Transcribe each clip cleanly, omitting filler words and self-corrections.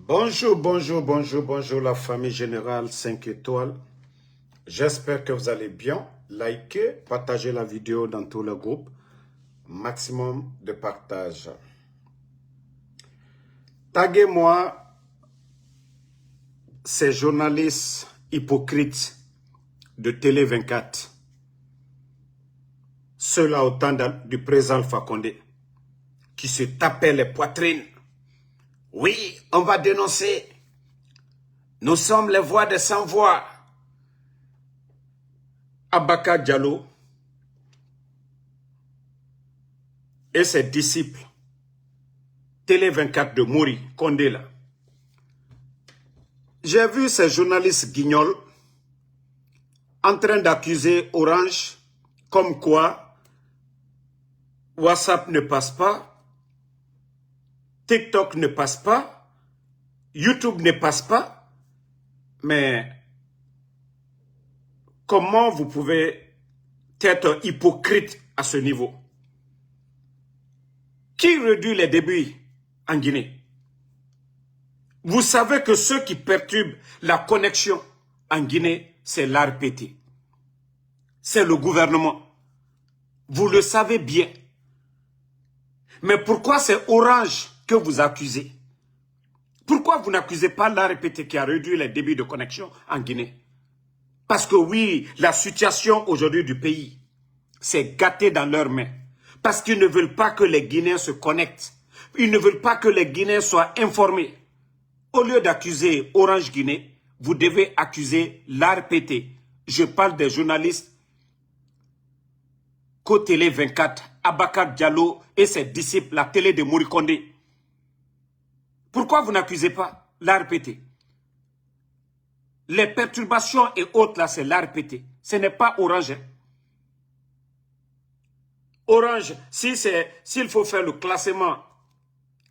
Bonjour, bonjour, bonjour, bonjour la famille générale 5 étoiles. J'espère que vous allez bien. Likez, partagez la vidéo dans tout le groupe. Maximum de partage. Taguez-moi ces journalistes hypocrites de Télé 24. Ceux-là au temps du président Alpha Condé qui se tapaient les poitrines. Oui, on va dénoncer. Nous sommes les voix des sans-voix. Abaka Diallo et ses disciples, Télé 24 de Mori, Condé là. J'ai vu ces journalistes guignols en train d'accuser Orange comme quoi WhatsApp ne passe pas, TikTok ne passe pas, YouTube ne passe pas, mais comment vous pouvez être hypocrite à ce niveau? Qui réduit les débits en Guinée? Vous savez que ceux qui perturbent la connexion en Guinée, c'est l'ARPT. C'est le gouvernement. Vous le savez bien. Mais pourquoi c'est Orange que vous accusez? Pourquoi vous n'accusez pas l'ARPT qui a réduit les débits de connexion en Guinée? Parce que oui, la situation aujourd'hui du pays, c'est gâté dans leurs mains. Parce qu'ils ne veulent pas que les Guinéens se connectent. Ils ne veulent pas que les Guinéens soient informés. Au lieu d'accuser Orange Guinée, vous devez accuser l'ARPT. Je parle des journalistes Télé 24, Abaka Diallo et ses disciples, la télé de Mori Condé. Pourquoi vous n'accusez pas l'ARPT? Les perturbations et autres là, c'est l'ARPT. Ce n'est pas Orange. Orange, s'il faut faire le classement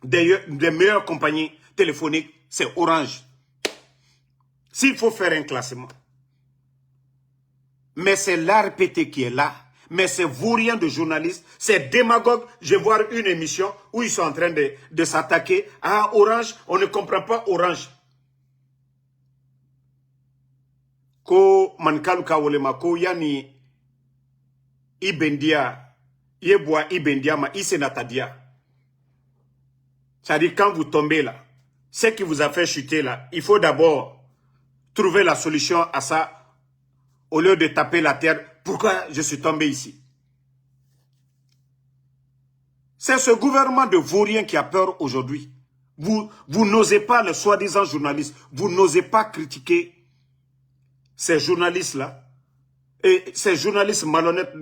des meilleures compagnies téléphoniques, c'est Orange. S'il faut faire un classement. Mais c'est l'ARPT qui est là. Mais c'est vaurien de journalistes, c'est démagogue. Je vais voir une émission où ils sont en train de s'attaquer à Orange. On ne comprend pas Orange. Ko mankalu kawolema ko yani ibendia yeboa ibendia ma isenatadia. C'est-à-dire quand vous tombez là, ce qui vous a fait chuter là, il faut d'abord trouver la solution à ça au lieu de taper la terre. Pourquoi je suis tombé ici? C'est ce gouvernement de vaurien qui a peur aujourd'hui. Vous n'osez pas, les soi-disant journalistes, vous n'osez pas critiquer ces journalistes-là. Et ces journalistes malhonnêtes,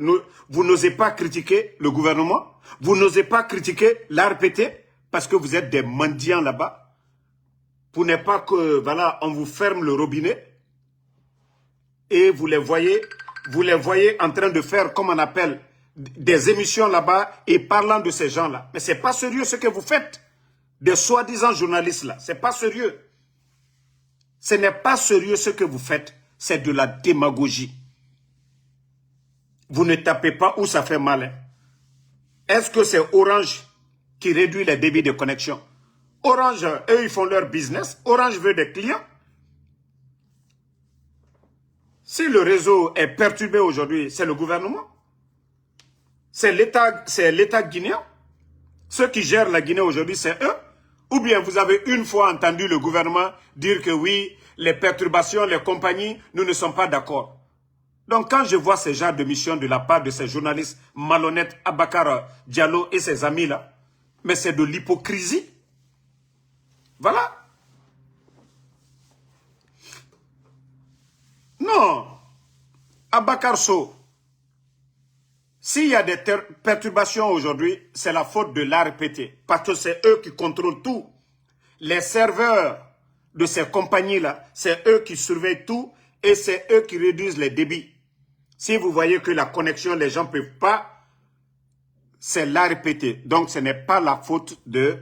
vous n'osez pas critiquer le gouvernement. Vous n'osez pas critiquer l'ARPT parce que vous êtes des mendiants là-bas. Pour ne pas que, voilà, on vous ferme le robinet. Et vous les voyez en train de faire, comme on appelle, des émissions là-bas et parlant de ces gens-là. Mais ce n'est pas sérieux ce que vous faites. Des soi-disant journalistes là. Ce n'est pas sérieux. Ce n'est pas sérieux ce que vous faites. C'est de la démagogie. Vous ne tapez pas où ça fait mal. Hein. Est-ce que c'est Orange qui réduit les débits de connexion? Orange, eux, ils font leur business. Orange veut des clients. Si le réseau est perturbé aujourd'hui, c'est le gouvernement. C'est l'État guinéen. Ceux qui gèrent la Guinée aujourd'hui, c'est eux. Ou bien vous avez une fois entendu le gouvernement dire que oui, les perturbations, les compagnies, nous ne sommes pas d'accord. Donc quand je vois ce genre de mission de la part de ces journalistes malhonnêtes, Abakar Diallo et ses amis là, mais c'est de l'hypocrisie. Voilà. Non. Abakar So, s'il y a des perturbations aujourd'hui, c'est la faute de l'ARPT. Parce que c'est eux qui contrôlent tout. Les serveurs de ces compagnies-là, c'est eux qui surveillent tout et c'est eux qui réduisent les débits. Si vous voyez que la connexion, les gens ne peuvent pas, c'est l'ARPT. Donc ce n'est pas la faute de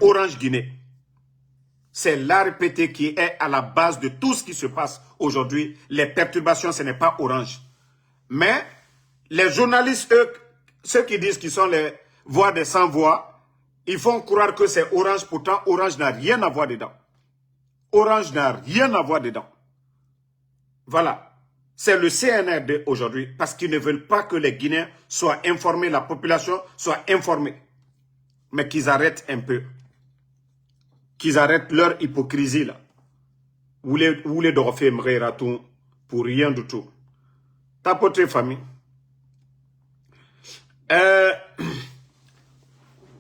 Orange Guinée. C'est l'ARPT qui est à la base de tout ce qui se passe aujourd'hui. Les perturbations, ce n'est pas Orange. Mais les journalistes, eux, ceux qui disent qu'ils sont les voix des sans-voix, Ils font croire que c'est Orange, pourtant Orange n'a rien à voir dedans. Orange n'a rien à voir dedans. Voilà. C'est le CNRD aujourd'hui parce qu'ils ne veulent pas que les Guinéens soient informés, la population soit informée. Mais qu'ils arrêtent un peu. Qu'ils arrêtent leur hypocrisie là. Vous les dorfez tout pour rien du tout. Tapoter famille.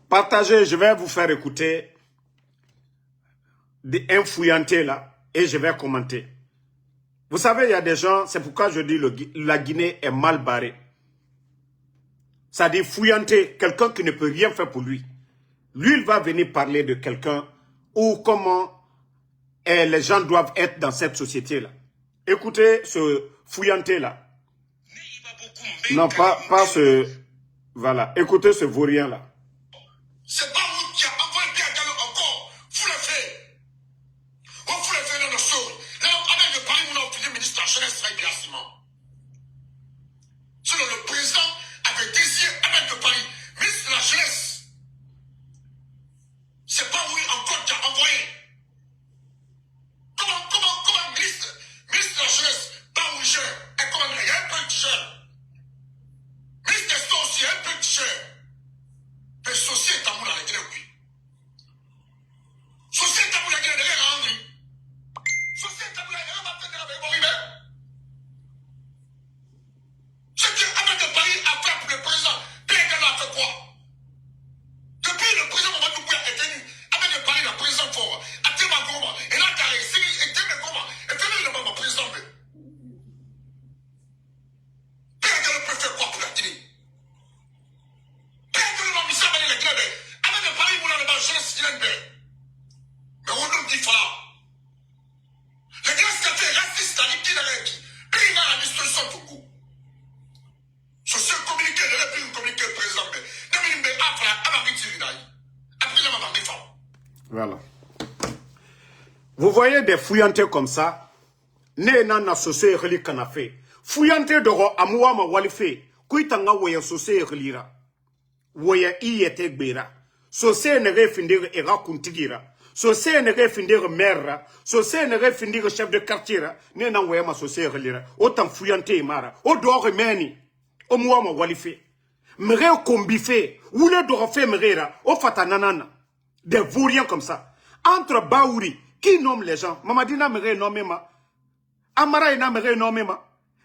Partagez, je vais vous faire écouter un fouillanté là et je vais commenter. Vous savez, il y a des gens, c'est pourquoi je dis la Guinée est mal barrée. Ça dit fouillanté, quelqu'un qui ne peut rien faire pour lui. Lui, il va venir parler de quelqu'un ou comment les gens doivent être dans cette société-là. Écoutez ce fouillanté-là. Non, pas ce... Voilà, écoutez ce vaurien-là. C'est pas vous qui a envoyé Pierre Gallo encore. Vous le faites. On vous le fait dans nos choses. Là, avec le Paris, on a obtenu le ministre de la Jeunesse très grassement. Selon le président avait désiré avec le Paris, ministre de la Jeunesse. C'est pas vous encore qui a envoyé. Comment, ministre de la Jeunesse, pas où je. Et comment, il y a un peu de jeune. Ministre des Sports aussi, un peu de jeune. Mais société à la Guinée, oui. Société à la Guinée, oui. Société à la Guinée, va faire de la Guinée. Ce que Ahmed de Paris a fait pour le président, Pierre Gallo a fait quoi? Depuis le président Mamadou Bouya est venu, Ahmed de Paris, le président fort, a tellement comment, et là, t'as réussi, et tellement comment, et tellement le moment président. Pierre Gallo peut faire quoi pour la Guinée? Mais on nous dit voilà. Les grâces qu'a fait raciste à l'itinéraire puis il a la disposition pour vous. Sur ce communiqué, de l'épine communiqué président, voilà. Vous voyez des fouillantés comme ça, ne nana sosé reli kanafe. Fouillanté doro amuama walife, kuitanga waya sosé relira. Waya iyete gbera. Sosé nere findere era kuntigira. Sosé nere findere maire. Sosé nere findere chef de quartier. Ne na waya ma sosé relira. Autant fouillanté imara. O doro meni. O muama walife. Mere kombife. Oule doro fe merera. O fatananana. Des vauriens comme ça. Entre Baouri, qui nomme les gens? Mamadina mere nomme ma. Amara ina mere nomme ma.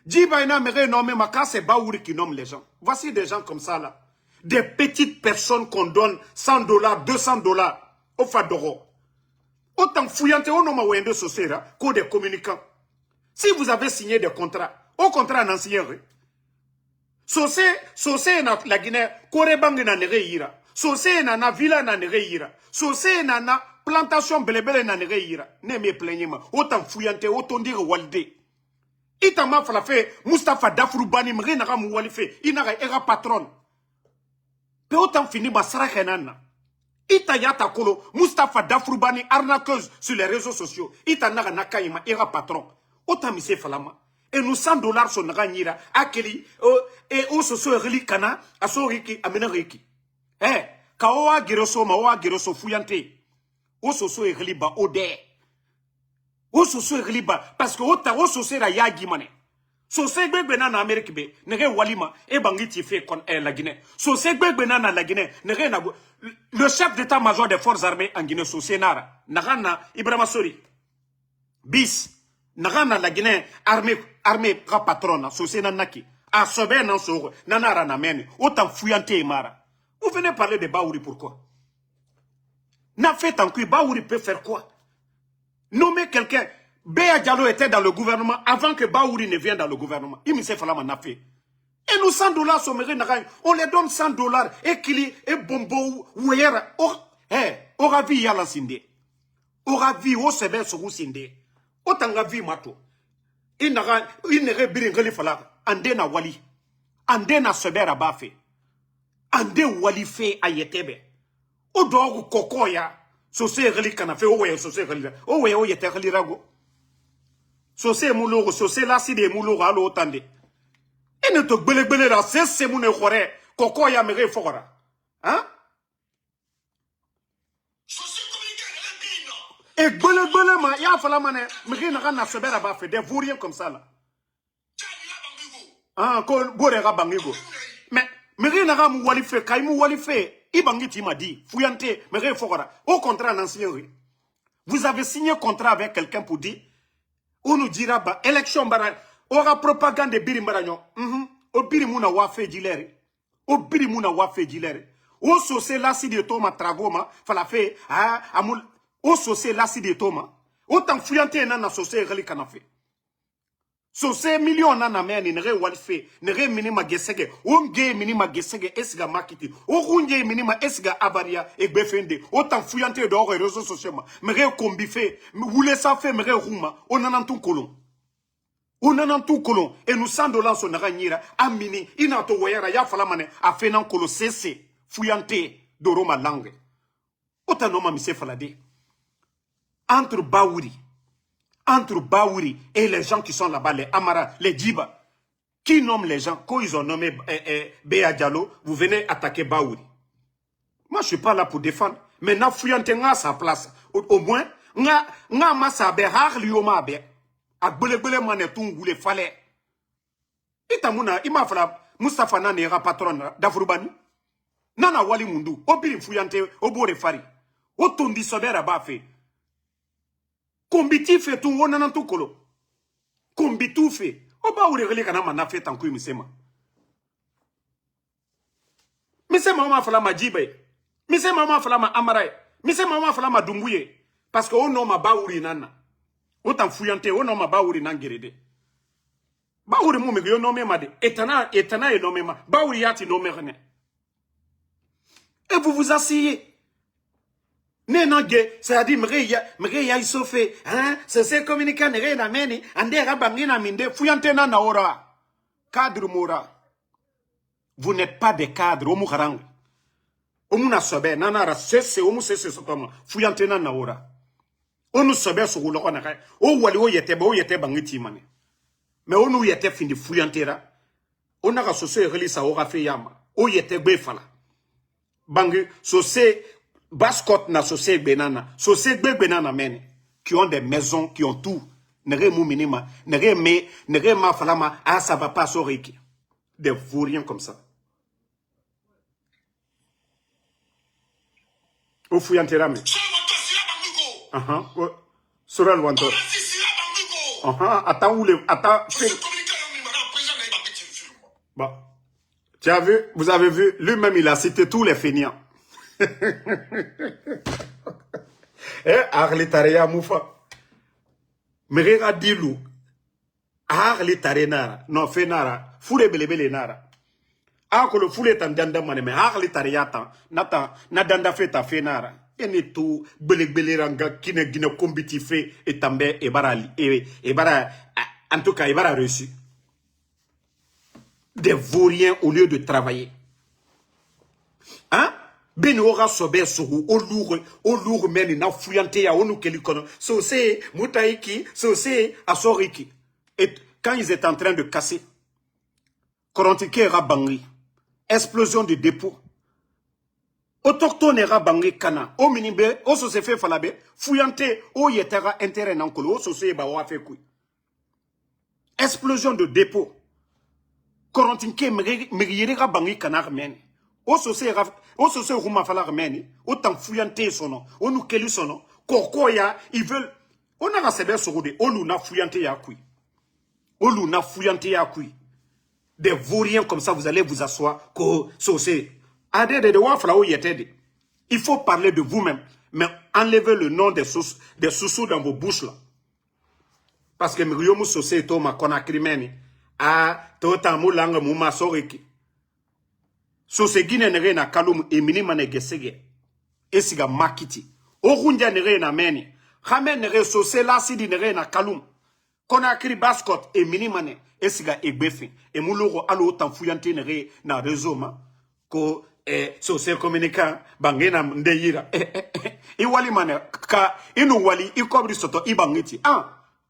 Djiba ina mere nomme ma. Car c'est Baouri qui nomme les gens. Voici des gens comme ça là. Des petites personnes qu'on donne $100, $200 au Fadoro. Autant fouillanté au nom de Sosera qu'au des communicants. Si vous avez signé des contrats, au contrat n'en signé rien. Sosé na la Guinée, Korebang na nere ira. Sosé na villa na nere ira. Sosé na plantation belebele na nere ira. Ne me plaignez ma. Autant fouillanté, autant dire walde. Itama falafe, Mustafa Dafrou Bani mre na mu walife. Inara era patron. Pe autant fini ma sarakenana. Ita yata kolo, Mustafa Dafrou Bani arnaqueuse sur les réseaux sociaux. Ita naga nakaima era patron. Autant mise falama. Et nous $100 sont nira akeli et au soso reli kana asoriki amenariki. Eh, kaoa giroso maoa giroso fuyante. Au soso reli ba ode. Au soso reli ba parce que au soso ra yagi mané. Sosé gbegbe na Amérique be nege walima e bangiti fait kon la Guinée. Sosé gbegbe na la Guinée nege na le chef d'état-major des forces armées en Guinée Sosé nara nagana Ibrahima Sori bis nagana la Guinée armée ka patrona Sosé nanaki a sobé nan so nanara na meni autant fouillanté mara. Vous venez parler de Baouri pourquoi? N'a fait en cul Baouri peut faire quoi? Nommer quelqu'un. Béa Diallo était dans le gouvernement avant que Baouri ne vienne dans le gouvernement. Il me sait falama n'a fait. Et nous $100 sommerie on les donne $100 et kili et bombo ouéra. Aura vu yala sinde. Aura vu au sebe sogu sinde. Otanga vu mato. Il n'aurait birin geli fala. Ande na wali. Ande na sebe rabafe. Ande wali fe ayetebe. O dogu kokoya. Sosé geli kanafe owe sosé geli. Owe oyete geli rago. Sosé moulogo, sosé la si de moulogo alo otande. Et ne te gbele la c'est moune khore. Koko ya mere fora. Hein? Et bele ma ya fala mané mege na na sobera ba fait des vauriens comme ça là. Ah ko bore ga bangigo. Mais mege na ga mu wali fait kay mu wali fait ibangiti m'a dit fuyante mege fokora. Au contraire l'ancien vous avez signé contrat avec quelqu'un pour dire on nous dira ba élection bara aura propagande de biri maranyo. O biri muna wa fait dilere. O biri muna wa fait dilere. O sosé l'acide de toma tragoma fala fait amul o sosé l'acide de toma autant fuyante na sosé reli kanafe sosé million na meni nere walfe nere minima gesege o nge minima gesege esga makiti o runje minima esga abaria egbefende autant fuyante do réseaux sociaux ma mere kombife wule ça fait mere ruma onanantu kolon et nous $100 son ranyira amini inato wayara ya fala mane afenan kolo cesse fuyante do roma langue autant no ma mise falade entre Baouri et les gens qui sont là-bas, les Amara, les Djiba, qui nomment les gens, quand ils ont nommé Béa Diallo, vous venez attaquer Baouri. Moi, je ne suis pas là pour défendre. Mais na fuyante nga sa place. Au moins, nga masa be har lioma be. Ak bele mane tung le fale. Itamuna, ima fala Mustafa na nera patron d'Afrubani. Nana wali mundu. Obiri fuyante, obore fari. Otundi sobera ba fe. Combiti fait tout, on a tout colo. Combitu fait. Oba ou les kana mana fait en couille, misema. Misema ma fala ma jibe. Misema ma fala ma amaray. Misema ma fala ma dumbuye. Parce que on nom ma baouri nana. Autant fuyante, on nom ma baouri nangirede. Baouri mou me yo nommé ma de. Etana et nommé ma. Baouri yati nommé rien. Et vous vous asseyez. C'est-à-dire, il se fait, hein, c'est communiquant, na meni, ande rabangina minde, fuyantena na ora. Cadre mora. Vous n'êtes pas des cadres, omu harang. Omu na sobe, nanara, c'est omu c'est sotoma, fuyantena na ora. Onu sobe so ulo na kai. O wali o yete bangiti mane. Mais onu yete findi fuyantera. On a soso relisa ora fe yama. O yete befala. Bangi, sosé, Bascot na sosé benana mene qui ont des maisons qui ont tout nere mou minima nere ma falama ça va pas soriki des vauriens comme ça au fuyantera me Sorel Wanto attends bah tu as vu, vous avez vu, lui-même il a cité tous les feignants. Arletaria Moufa. Merera Dilou. Arletare Nara. Non, fait Nara. Foule belebele Nara. Akolo foule tan danda mane, mais Arletaria tan. Nata, nadanda fait ta fait Nara. Et ne tout, belebele ranga, kine gine kombiti fait, et tambe, et bara, en tout cas, et bara reçu. Des vauriens au lieu de travailler. Hein? Ben ora sobe sogu o lourd meni na fuyante ya onu kelikono so c'est mutaiki so c'est asoriki. Et quand ils étaient en train de casser Korantike rabangi explosion de dépôt autochtone rabangi kana o minibe o so se fait falabe fuyante o yetera intérêt nankolo o so se ba wa fe kui explosion de dépôt Korantike megiri rabangi kana meni o sose ruma fala remeni autant fuyante sono o nous kelu sono kokoya ils veulent on a rasebe sorode o luna fuyante ya kui des vauriens comme ça vous allez vous asseoir ko sose ade de wa fala o yetede il faut parler de vous-même mais enlevez le nom des sous dans vos bouches là parce que mriomu sose to ma konakri meni to tamu langa mu masoriki so se gine nere na kalum emini mane gesege esiga makiti o runja nere na meni khame nere so se la sidi nere na kalum kona kri bascot emini mane esiga egbefi emuloro alo tanfuyante nere na réseau ma ko so se communicant bangena ndeyira iwali mane ka inu wali ikobri soto ibangiti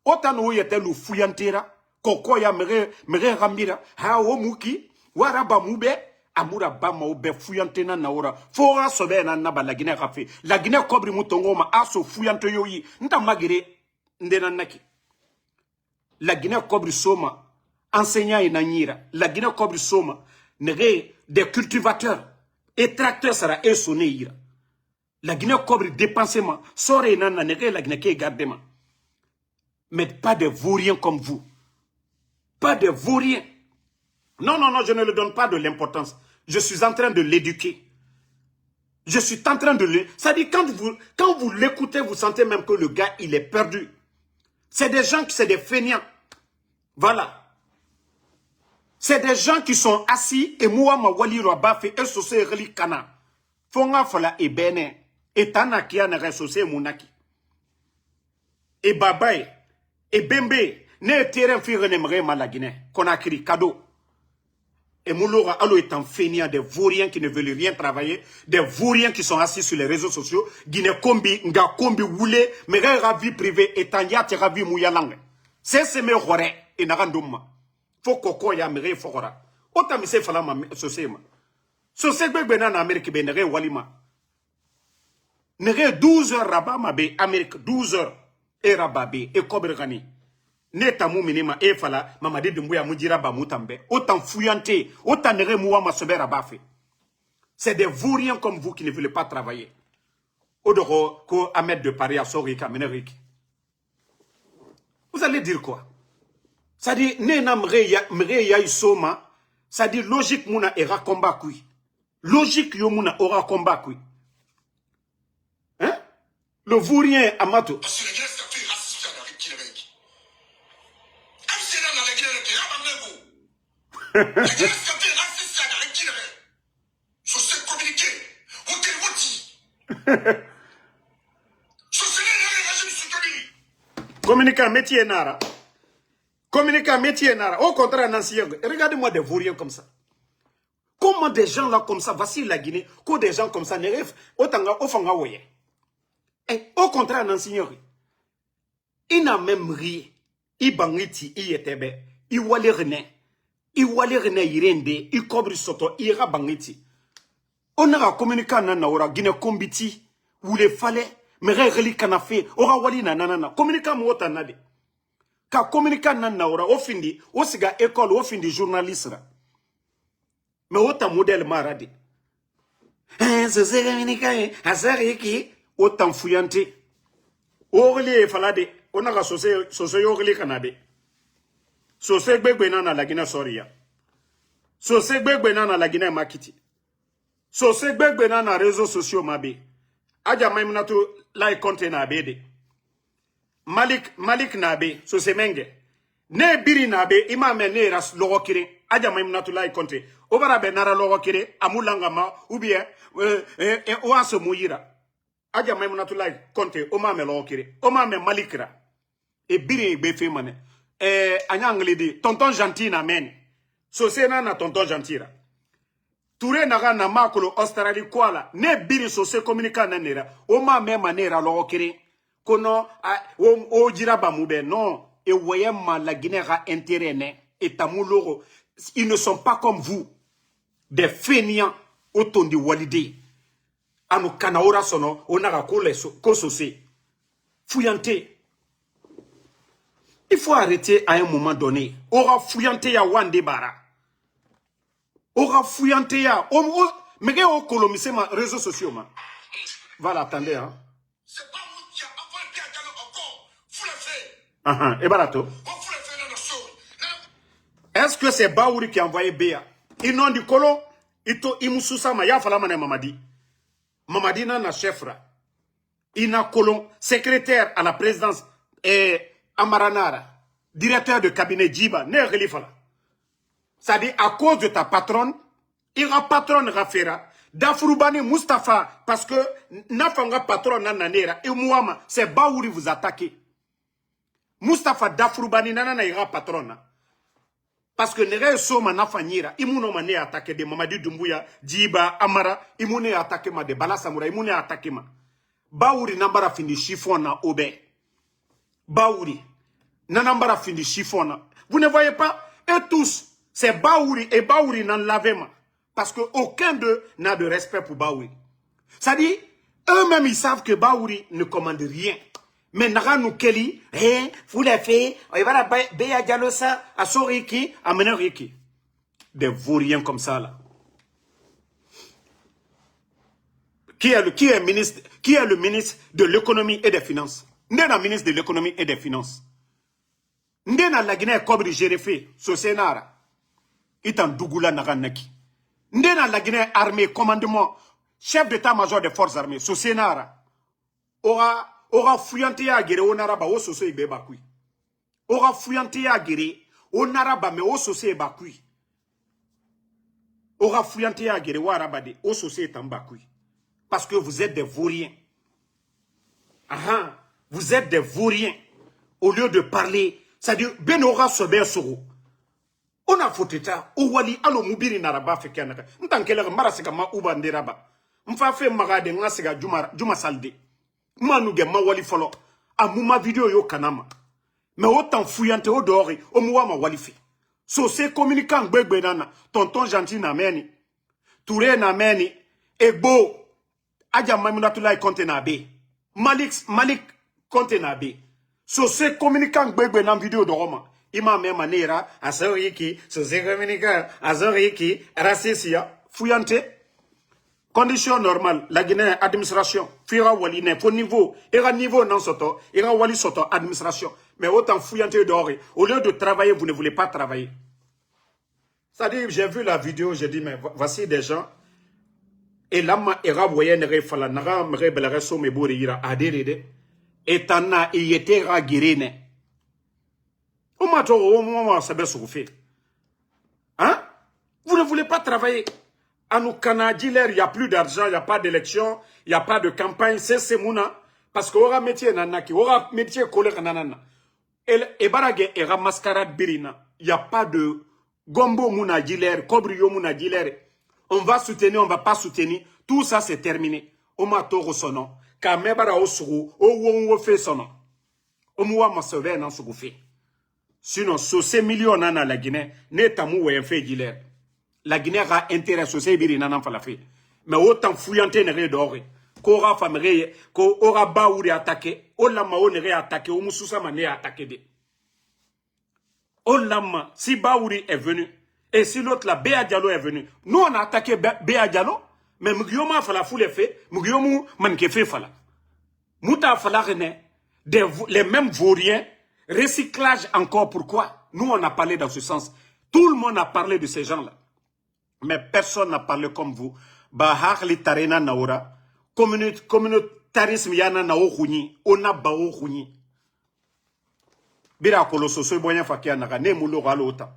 otanu yetelu fuyantera kokoya mere rambira ha o muki waraba mube Amoura bama ou be fuyante na naora. Fora sobe na naba la Guinée rafe. La Guinée kobri mutongo ma aso fuyante yoyi. Nta magire ndena naki. La Guinée kobri soma. Enseignant et nanyira. La Guinée kobri soma. Nere des cultivateurs. Et tracteurs sera et sonné ira. La Guinée cobri dépensement. Sore et nana nere la Guinée qui gardement. Mais pas de vauriens comme vous. Pas de vauriens. Non, non, non, je ne lui donne pas de l'importance. Je suis en train de l'éduquer. Je suis en train de le... C'est-à-dire, quand vous l'écoutez, vous sentez même que le gars, il est perdu. C'est des gens qui sont des feignants. Voilà. C'est des gens qui sont assis et moi, ma wali rabafe et sosé reli kana. Fonga fola e bene. Et tana kia ne resosé munaki. Et babaye. Et bembe. Ne terrain fi renemre malagine. Konakiri cadeau. Et Mouloura Allo est un feignant, des vauriens qui ne veulent rien travailler, des vauriens qui sont assis sur les réseaux sociaux, Guinée Kombi, Nga Kombi Woulé, mais ravi privé, et Tanya te ravi Mouyalang. C'est mes horreurs, et Narandouma. Faut koko ya mere fora. Ota mi se fala ma sosema. Sosegbe bena na Amérique be nere walima. Nere 12 heures rabat ma be Amérique 12 heures et rabat be et kobrgani. Neta mu minima e fala mamadi dumbuya mujira ba mutambe autant fouillanté autant nere muwa ma sobera bafe. C'est des vauriens comme vous qui ne voulez pas travailler. Odoro ko Ahmed de Paris a sori kamenerik. Vous allez dire quoi? Ça dit nena mre ya isoma, ça dit logique muna era combat kui. Logique yo muna ora combat kui. Hein? Le vaurien amato. Communiquer un métier nara. Communiquer un métier nara. Au contraire, Nancy, regardez-moi des vauriens comme ça. Comment des gens là comme ça, voici la Guinée, que des gens comme ça, autant ofanga woye. Au contraire, Nancy, il n'a même ri. Il bangiti, il était bé. Il wale rené. Il wale rené irende. Il cobri soto. Il ira bangiti. On a communiqué na ora Guinée kombiti. Où les fallait. Mais reli kanafe. Ora wali na nanana. Communiqué mo tanade. Ka communiqué na ora. Au findi. Au siga école. Au findi journaliste. Mais autant modèle maradi. Ce c'est communiqué. Azari qui. Autant fouillante. Orli falade. On a associé orli kanabe. Sosé gbegbe na la Guinée soria. Sosé gbegbe na la Guinée makiti. Sosé gbegbe na réseaux sociaux mabe. Aja maimnatu lai konte na bede. Malik nabe sosé menge. Ne biri nabe imame ne ras logo kire. Aja maimnatu lai konte. Obara be nara logo kire amulanga ma ou bien oaso muyira. Aja maimnatu lai konte omame logo kire. Omame malikra. E biri be fe mane. Anyangle di tonton gentil na men. Sosé na tonton gentira. Touré naga na makolo Australie kwala. Ne biri sosé communica na nera. Oma me manera logo kiri. Kono o jira bamube. Non. Et voyez ma la Guinée a intérêt ne. Et tamoulogo. Ils ne sont pas comme vous. Des feignants. Auton di walide. Anu kanaora sono. Onaga ko sosé. Fouillanté. Il faut arrêter à un moment donné. Aura fouillanté ya wande bara. Aura fouillanté ya. Mais au colomisé ma réseaux sociaux ma. Voilà, attendez hein. C'est pas vous qui a envoyé Pierre Gallo encore. Vous le faites. Et barato. Vous le faites dans le sol. Est-ce que c'est Baouri qui a envoyé Béa? Ils n'ont du colo. Ils moussoussa ma ya falama ne Mamadi. Mamadi na chefra. Il n'a colon secrétaire à la présidence et Amaranara, directeur de cabinet Djiba, ne relifala. Ça dit, à cause de ta patronne, il y a patronne Rafera, Dafroubani Mustafa, parce que Nafanga patronne Nananera, et Mouama, c'est Baouri vous attaquez. Mustafa Dafroubani Nanana ira patronne. Parce que Nere Soma Nafanyira, Imouno Mane attaqué de Mamadi Doumbouya, Djiba, Amara, Imoune attaqué ma de Bala Samoura, Imoune attaqué ma. Baouri Nambara fini chiffon na Obé. Baouri. Nanambara fini chiffon. Vous ne voyez pas? Et tous, c'est Baouri et Baouri nan lavema. Parce qu'aucun d'eux n'a de respect pour Baouri. C'est-à-dire, eux-mêmes, ils savent que Baouri ne commande rien. Mais Naranou Kelly, vous l'avez fait, il va la Béa Diallo ça, à Soriki, à Menoriki. Des vauriens comme ça, là. Qui est le ministre de l'économie et des finances? N'est ministre de l'économie et des finances. N'est la Guinée Kobri Jéréfé, Sosénara. Itan Dougoula Naranaki. N'est la Guinée armée, commandement, chef d'état-major des forces armées, Sosénara. Aura fouillanté à guérir au Naraba, au Sosé Bakui. Aura fouillanté à guérir au Naraba, mais au Sosé Bakui. Aura fouillanté à guérir au Arabade, au Sosé Tambakui. Parce que vous êtes des vauriens. Vous êtes des vauriens. Au lieu de parler, c'est-à-dire, Ben aura sobe soro. On a foutu ça. Ouwali, alo mubiri naraba fekanaka. N'tankele marasika ma ubanderaba. M'fa fe magade ngasika juma salde. Manuge ma wali folo. Amuma video yo kanama. Mais autant fouillante au dehors, au moua ma wali fait. So se communicant gbegbe nana. Tonton gentil na meni. Touré na meni. Egbo. Adja Mamunatulay konte na be. Malik konte na be. So se communicant gbegbe nan vidéo de Roma. Ima me manera, azoriki, so se communicant, azoriki, racissia, fouillante. Condition normale, la Guinée administration, fira wali ne, pour niveau, ira niveau non soto, ira wali soto administration. Mais autant fouillante d'or, au lieu de travailler, vous ne voulez pas travailler. C'est-à-dire, j'ai vu la vidéo, j'ai dit, mais voici des gens. Et là, ira voyer ne refala, nara mre belareso me bouri ira aderede. Et tana yete ra girene. Au matin, au moment, ça va se refaire. Hein? Vous ne voulez pas travailler. À nos Canadiens, il n'y a plus d'argent, il n'y a pas d'élection, il n'y a pas de campagne, c'est mouna. Parce qu'il y aura métier nanaki, il y aura métier collé nanana. Et barage era mascarade birina. Il n'y a pas de gombo mouna giler, cobrio mouna giler. On va soutenir, on ne va pas soutenir. Tout ça, c'est terminé. On m'a toro sonon. Kamebara osuru, o fait sonon. O moua ma sauvé nan fait. Sinon, sur ces millions nana la Guinée, n'est tamou ou un fait giler. La Guinée a intérêt sur ces biri nanan falafé. Mais autant fouillante n'est d'or. Qu'aura famille, qu'aura baouri attaqué, o lama o n'est attaqué, o moussoussama n'est attaqué de. O lama, si baouri est venu, et si l'autre, la Béa Diallo est venu, nous on a attaqué Béa Diallo, mais Mugiyoma fala foule fait, Mugiyomu manque fait fala. Mouta fala rené, les mêmes vauriens, recyclage encore, pourquoi? Nous on a parlé dans ce sens. Tout le monde a parlé de ces gens-là. Mais personne n'a parlé comme vous. Bahar li tarena naora, communautarisme yana nao khuni, ona bao khuni. Bira kolo soso boyan fakia naga ne mulo galo ota.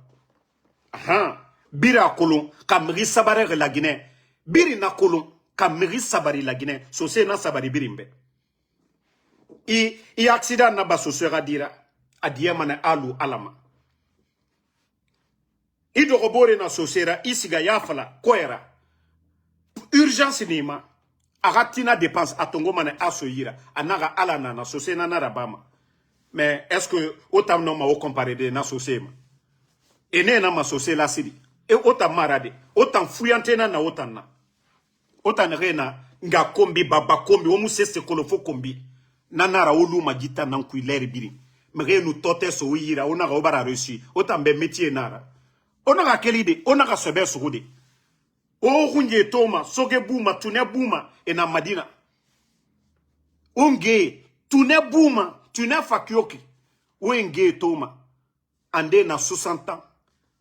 Bira kolon kamri sabare la Guinée. Biri na kolon kamri sabari la Guinée. Sosé na sabari birimbe. I accident na ba soso radira. Adia mana alu alama. Ido robore na sosera isiga yafala koera. Urgence nima. Aratina dépense atongo mana asoyira. Anaga alana na sosena na rabama. Mais est-ce que autant non ma o comparé de na sosema? Ene na ma sosé la sidi. Et autant marade. Autant fouillante na autant na. Autant rena nga kombi baba kombi. Omu seste kolofo kombi. Nanara olu magita nankui leri biri. Mre nous tote so yira. Onaga obara reçu. Autant be métier nara. Onaga kelide. Onaga sobe surude. O hunye toma. Soge bouma. Tune bouma. Ena madina. Onge. Tune bouma. Tune fakyoki. Onge toma. Ande na 60 ans.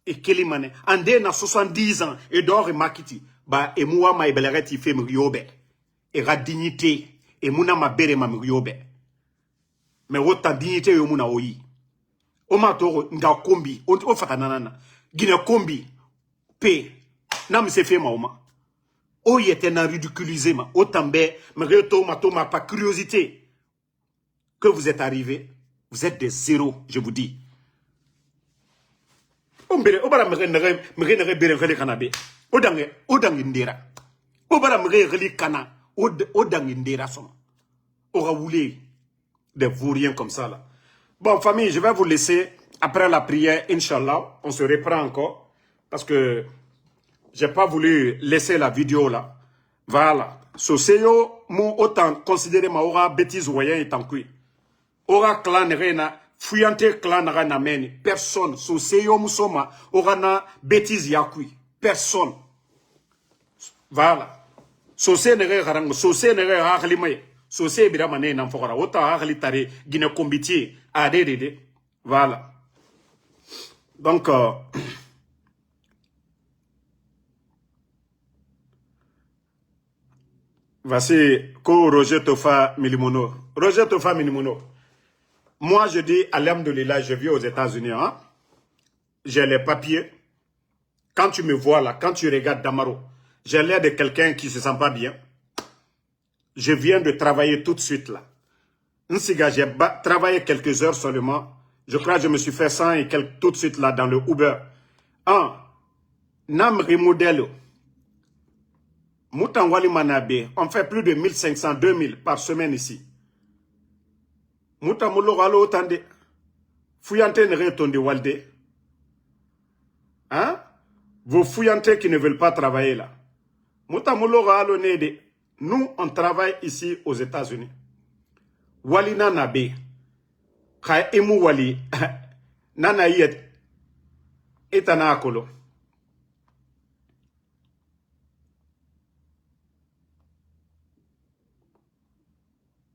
Et kelimane. Ande na 70 ans. Et d'or et makiti. Ba emua ma ebelereti fe mriobe. Et ra dignité. Et mouna ma bere ma mriobe. Mais autant dignité yo mouna oyi. Oma toro nga kombi. O fatanana. Guinée kombi. P. Nam se fait ma oma. O yete na ridiculisé ma. Autant be. Mreto ma toma par curiosité. Que vous êtes arrivé. Vous êtes des zéros, je vous dis. Obara mre bere rele kanabe. Odange ndera. Obara mre rele kana. Odange ndera son. Aura voulu des vauriens comme ça là. Bon famille, je vais vous laisser après la prière, Inch'Allah. On se reprend encore. Parce que J'ai pas voulu laisser la vidéo là. Voilà. Soseyo, mon autant considéré ma aura bêtise voyant et en cuit. Aura clan rena, fuyante clan rana meni. Personne. Soseyo musoma, aura na bêtise yakui. Personne. Voilà. Sosé nere harang, sosé nere halimay. Sosé bira mané n'amfora. Ota halitare, guine combitier, adede. Voilà. Donc, voici ko Roger Tofa Milimono. Roger Tofa Milimono. Moi, je dis, alhamdoulilah, je vis aux États-Unis. Hein? J'ai les papiers. Quand tu me vois là, quand tu regardes Damaro, j'ai l'air de quelqu'un qui ne se sent pas bien. Je viens de travailler tout de suite là. Nsiga, j'ai travaillé quelques heures seulement. Je crois que je me suis fait 100 et quelques tout de suite là dans le Uber. Nam remodèle. Moutan Wali Manabe, on fait plus de 1500, 2000 par semaine ici. Moutan Moulo Walo Tande. Fouillante ne retourne de Walde. Hein? Vos fouillantés qui ne veulent pas travailler là. Moutan Moulo Walo Nede. Nous, on travaille ici aux États-Unis. Wali Nanabe. Kaya Emu Wali. Nana Yet. Etana Akolo.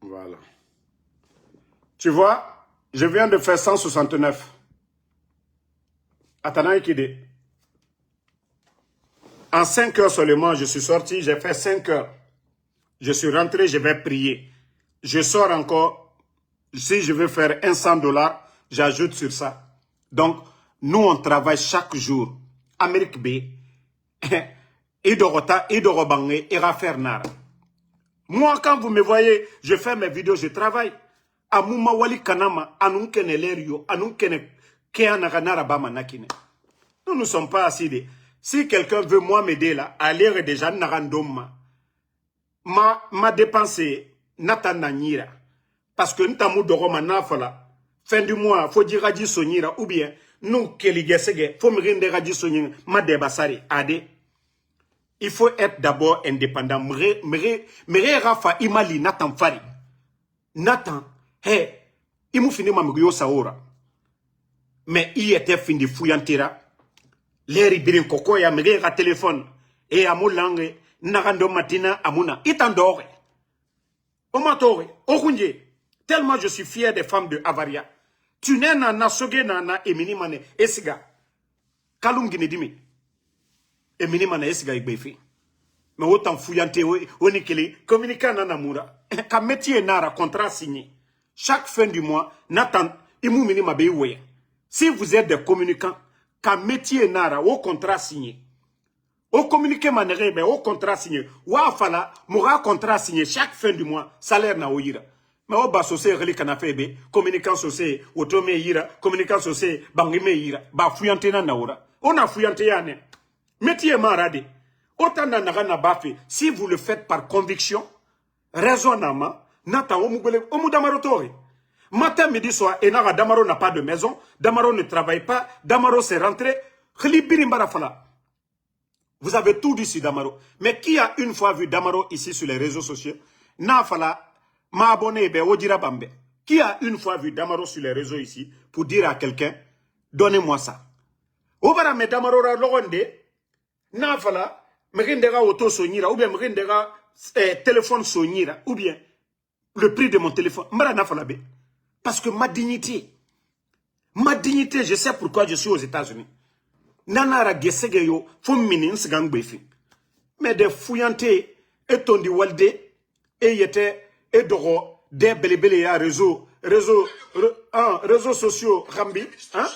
Voilà. Tu vois, je viens de faire 169. Atana Ikide. En 5 heures seulement, je suis sorti, j'ai fait 5 heures. Je suis rentré, je vais prier. Je sors encore. Si je veux faire $100, j'ajoute sur ça. Donc, nous, on travaille chaque jour. Amérique B. Idorota, Idorobange, Irafernara. Moi, quand vous me voyez, je fais mes vidéos, je travaille. Amouma wali kanama, anunkene lerio, anunkene keanaganara bama nakine. Nous ne sommes pas assis. Si quelqu'un veut moi m'aider là, aller déjà narandoma. Ma dépensé natana nira. Parce que nous doroma nafala. Fin du mois, faut dire radis sonira ou bien nous keligesege, faut me rendre radis sonira, ma débasari, ade. Il faut être d'abord indépendant. Mre Rafa Imali Nathan Fari. Nathan, hey, il m'a fini ma mugyo saora. Mais il était fini fouillantira. L'air ibirin koko ya mre ra téléphone. Et à mon langue, narando matina amuna. Itandore. Omatore, okunje. Tellement je suis fier des femmes de Avaria. Tu n'es na soge na emini mane esiga. Kalungine dimi. Emini mana esiga igbefi. Mais autant fouillante onikele communiquant na namura. Ka métier nara contrat signé. Chaque fin du mois, Nathan imu mini mabe we. Si vous êtes des communicants, ka métier nara au contrat signé. Au communiqué manere au contrat signé. Wa fala moura contrat signé chaque fin du mois, salaire na oira. Mais au bas socié reli kana febe, communicant socié, otome ira, communicant socié, bangime ira, ba fouillante na naura. On a fouillante yane. Métier marade. Autant na bafe, si vous le faites par conviction, raisonnement, nata omu damaro tori. Matin, midi, soir, et nara Damaro n'a pas de maison, Damaro ne travaille pas, Damaro s'est rentré, vous avez tout dit sur Damaro. Mais qui a une fois vu Damaro ici sur les réseaux sociaux? Na fala, ma abonné, be odira bambe. Qui a une fois vu Damaro sur les réseaux ici pour dire à quelqu'un, donnez-moi ça. Obara me Damaro ra logonde, na fala, Mrindera auto sonira, ou bien Mrindera téléphone sonira, ou bien le prix de mon téléphone. Parce que ma dignité, je sais pourquoi je suis aux États-Unis. Nanara gesegeyo, fo minin sgangbefi. Mais des fouillantés, et tondi walde, et yete, et doro, des belébélé ya réseaux sociaux, Rambi, hein?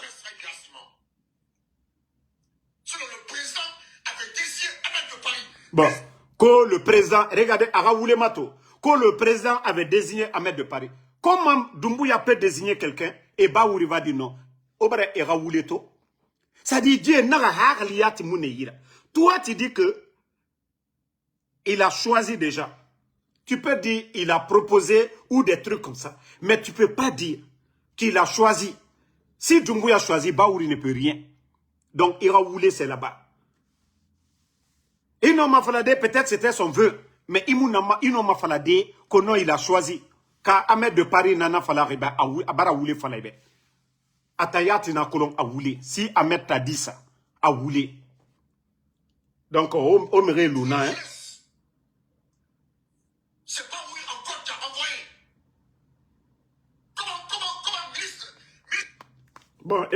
Bon, quand le président, regardez, Mato, quand le président avait désigné Ahmed de Paris, comment Doumbouya peut désigner quelqu'un et Baouri va dire non? Obare Erawuleto. Ça dit Dieu n'a harliati mouneira. Toi, tu dis que il a choisi déjà. Tu peux dire il a proposé ou des trucs comme ça. Mais tu peux pas dire qu'il a choisi. Si Doumbouya a choisi, Baouri ne peut rien. Donc, Erawule, c'est là-bas. Inoma Falade, peut-être c'était son vœu. Mais Inoma Falade, qu'on il a choisi. Ka Ahmed de Paris nana Falade, abara Woulé Falade. Atayati na kolon a Woulé. Si Ahmed t'a dit ça, a Woulé. Donc, on me Luna, hein. C'est pas oui encore t'as envoyé. Comment ministre? Bon,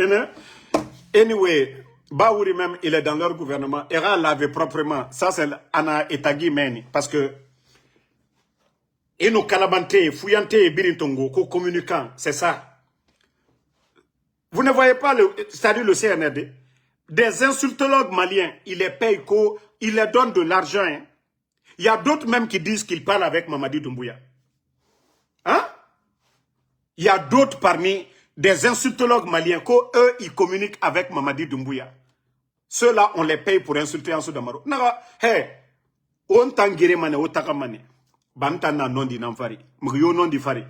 anyway, Baouri même, il est dans leur gouvernement. Era l'avait proprement. Ça, c'est Anna Etagi Meni. Parce que, et nos Kalabante, Fouillante et Birintongo, co-communicants, c'est ça. Vous ne voyez pas, c'est-à-dire le CNRD, des insultologues maliens, ils les payent, ils les donnent de l'argent. Hein. Il y a d'autres même qui disent qu'ils parlent avec Mamadi Doumbouya. Hein? Il y a d'autres parmi des insultologues maliens qu'eux, ils communiquent avec Mamadi Doumbouya. Ceux-là, on les paye pour insulter Ansou Damaro. Hey, on tangire mane, on takamane. Bantana non di namfari. Mrio non di fari.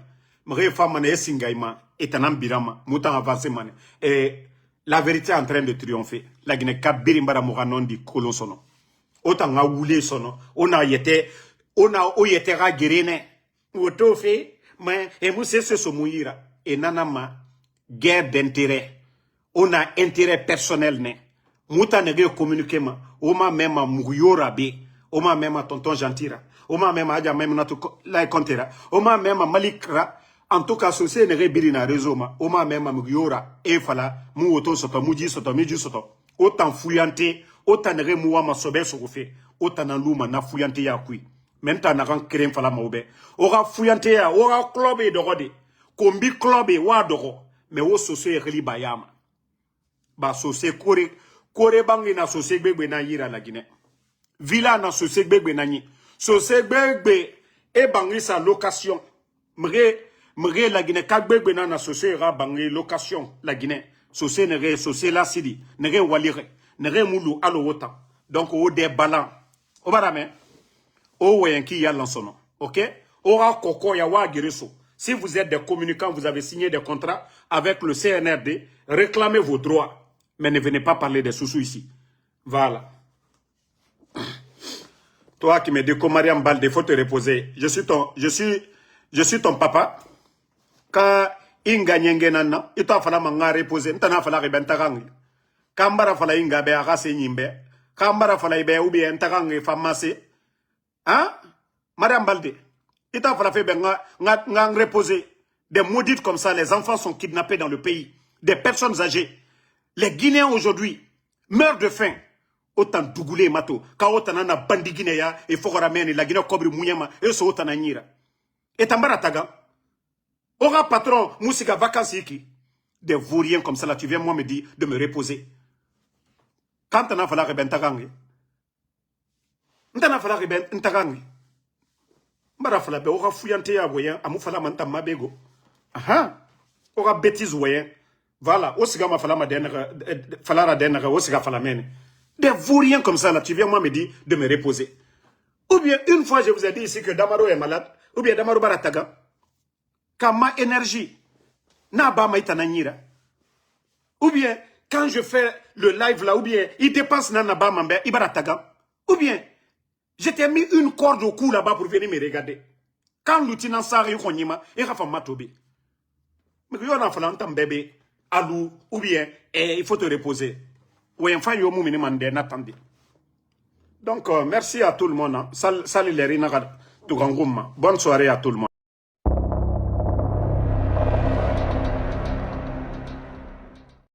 Mrie famane esingaima. Etanam birama. Moutan avancé mane. Et la vérité est en train de triompher. La Guinée kabirimbara moura non di kolon sono. Autant a woulé sono. On a yete ra girene. Woto fe. Mais, et mousse se somouira. Et nanama. Guerre d'intérêt. On a intérêt personnel ne. Mouta nege communiqué ma. Oma même a mouriora be. Oma même a tonton Gentira. Oma même a aja même natu la kontera. Oma même a malikra. En tout cas, c'est nege birina réseau ma. Oma même a mouriora. E fala. Mou oto soto. Mouji soto. Miji soto. Autant fouillante. Autant nege moua ma sobe sogofe. Autant na louma na fouillante ya kui. Maintenant na ran krem fala maoube. Ora fouillante ya. Ora klobe de rode. Kombi klobe wa doro. Mais au sosé reli bayama. Ba sosé kore bangi na sosé gbegbe na yira la Guinée. Villa na sosé gbegbe na ni. Sosé gbegbe e bangi sa location. Mre la Guinée ka gbegbe na sosé ra bangi location la Guinée. Sosé nere sosé la sidi. Nere walire. Nere moulou alo wota. Donc o de balan. O barame. O wayanki ya lansono. OK? Ora koko ya wa gireso. Si vous êtes des communicants, vous avez signé des contrats avec le CNRD, réclamez vos droits. Mais ne venez pas parler des sous-sous ici. Voilà. Toi qui me dis que Mariam Balde, il faut te reposer. Je suis ton papa. Quand inga nyenge nana, il t'a fallu m'en reposer. N'tana fallu rebentarangi. Kambara fallu inga be arase nyimbe. Kambara fallu be ou bien ntarangi famase. Hein? Mariam Balde. Il t'a fallu reposer. Des maudites comme ça, les enfants sont kidnappés dans le pays. Des personnes âgées. Les Guinéens aujourd'hui meurent de faim. Autant dougoulé mato. Quand autant na bandi Guinéa et Fogoramene, la Guinée Kobri Mouyama, et so autant nira. Et Tambara Taga. Aura patron, Moussika vacances qui. Des vauriens comme ça là, tu viens moi me dire de me reposer. Quand t'en as fallu rebentarangi. N'tana fallu rebentarangi. Mbara fala be ora fuyante ya voyen amu fala manta mabego. Aha. Ora bêtise voyen. Voilà, osiga ma fala ma denra fala ra denra osiga fala mene. Des vauriens comme ça là, tu viens moi me dire de me reposer. Ou bien une fois je vous ai dit ici que Damaro est malade, ou bien Damaro barataga. Kama énergie na ba maitana nyira. Ou bien quand je fais le live là ou bien il dépense na ba mambe ibarataga. Ou bien je t'ai mis une corde au cou là-bas pour venir me regarder. Quand l'outinant s'arrête, il va faire matobe. Mais il y a un enfant, un bébé, alou, ou bien, il faut te reposer. Ou enfin, il y a un minimum d'attendre. Donc, merci à tout le monde. Salut les rinara. Bonne soirée à tout le monde.